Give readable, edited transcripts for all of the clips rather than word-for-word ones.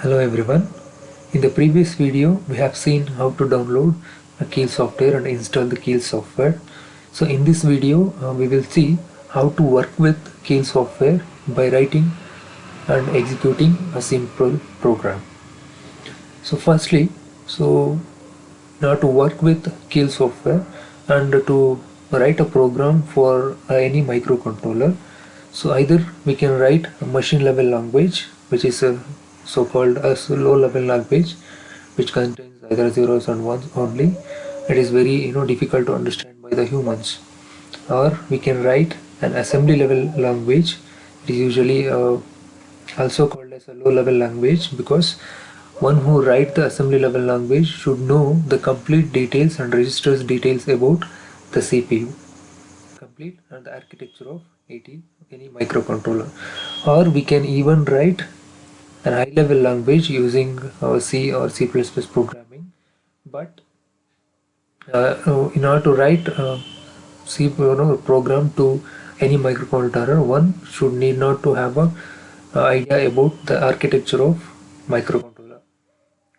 Hello everyone. In the previous video we have seen how to download a Keil software and install the Keil software. So in this video we will see how to work with Keil software by writing and executing a simple program. So firstly, now to work with Keil software and to write a program for any microcontroller, so either we can write a machine level language, which is a so-called a low level language, which contains either zeros and ones only. It is very difficult to understand by the humans. Or we can write an assembly level language. It is usually also called as a low level language because one who writes the assembly level language should know the complete details and registers details about the CPU, complete and the architecture of any microcontroller. Or we can even write a high level language using C or C++ programming. But in order to write C program to any microcontroller, one should need not to have a idea about the architecture of microcontroller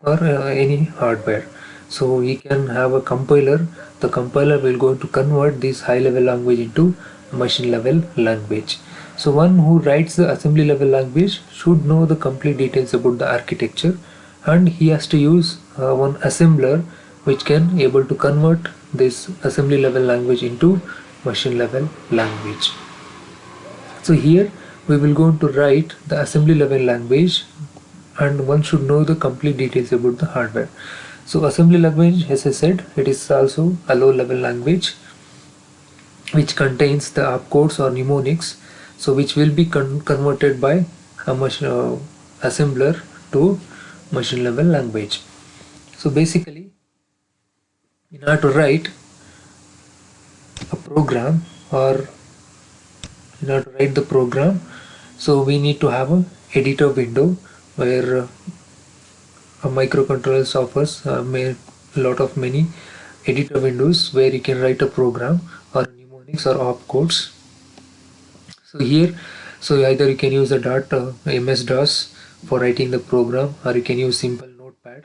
or any hardware. So we can have a compiler. The compiler will going to convert this high level language into a machine level language. So one who writes the assembly level language should know the complete details about the architecture, and he has to use one assembler which can able to convert this assembly level language into machine level language. So here we will go to write the assembly level language, and one should know the complete details about the hardware. So assembly language, as I said, it is also a low level language which contains the opcodes or mnemonics, so which will be converted by a assembler to machine level language. So basically, in order to write a program, or in order to write the program, so we need to have a editor window where a microcontroller offers many editor windows where you can write a program or mnemonics or opcodes. So here, so either you can use a MS-DOS for writing the program, or you can use simple notepad,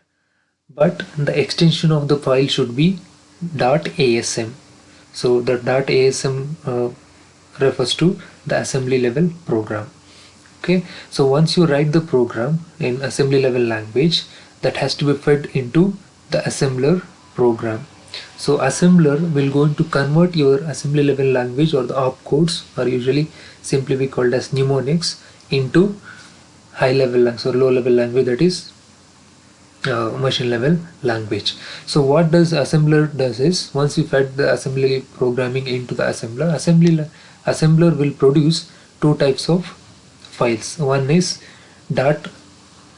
but the extension of the file should be .asm. So the .asm refers to the assembly level program. Okay, so once you write the program in assembly level language, that has to be fed into the assembler program. So assembler will going to convert your assembly level language, or the opcodes, or usually simply be called as mnemonics, into high level language or low level language, that is machine level language. So what does assembler does is, once you fed the assembly programming into the assembler will produce two types of files. One is dot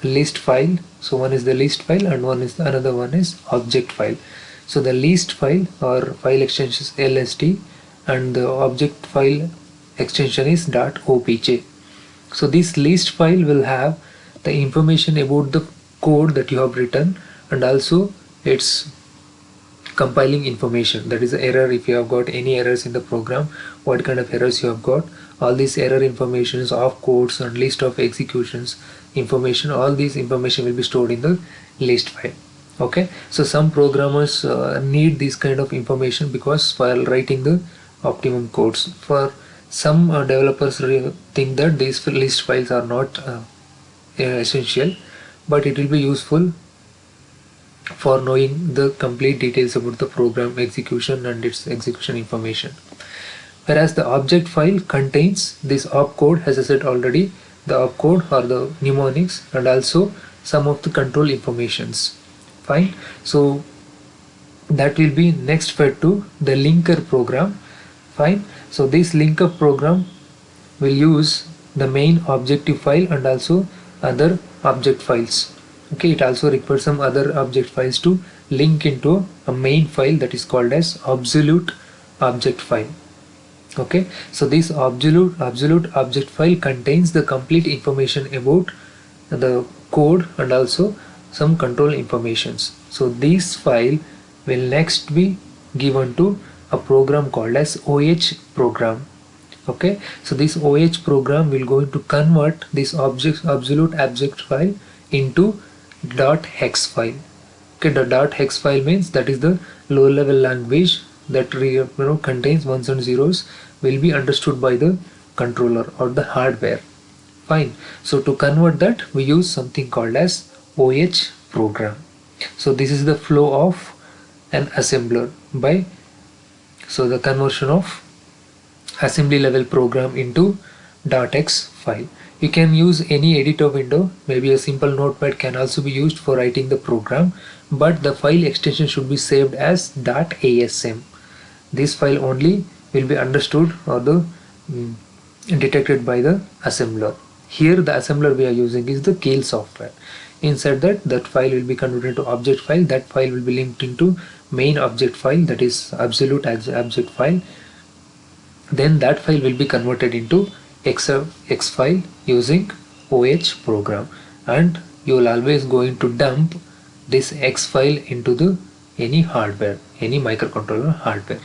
list file, so one is the list file and another one is object file. So the list file or file extension is LST, and the object file extension is .obj. So this list file will have the information about the code that you have written, and also its compiling information, that is the error. If you have got any errors in the program, what kind of errors you have got, all these error informations of codes and list of executions information, all these information will be stored in the list file. Okay, so some programmers need this kind of information because while writing the optimum codes, for some developers think that these list files are not essential, but it will be useful for knowing the complete details about the program execution and its execution information. Whereas the object file contains this opcode, as I said already, the opcode or the mnemonics, and also some of the control informations. Fine. So that will be next fed to the linker program. Fine. So this linker program will use the main objective file and also other object files. Okay, it also requires some other object files to link into a main file that is called as absolute object file. Okay, so this absolute object file contains the complete information about the code and also some control informations. So this file will next be given to a program called as OH program. Okay, so this OH program will going to convert this absolute object file into .hex file. Okay, the .hex file means that is the low level language that contains ones and zeros, will be understood by the controller or the hardware. Fine. So to convert that, we use something called as OH program. So this is the flow of an assembler by, so the conversion of assembly level program into .x file. You can use any editor window, maybe a simple notepad can also be used for writing the program, but the file extension should be saved as .asm. This file only will be understood or the detected by the assembler. Here the assembler we are using is the Keil software. Inside that file will be converted to object file. That file will be linked into main object file, that is absolute object file. Then that file will be converted into X file using OH program, and you will always going to dump this X file into the any hardware, any microcontroller hardware,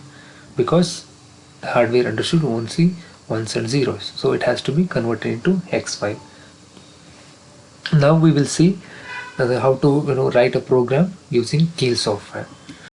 because the hardware understood only ones and zeros, so it has to be converted into X file. Now we will see how to write a program using Keil software.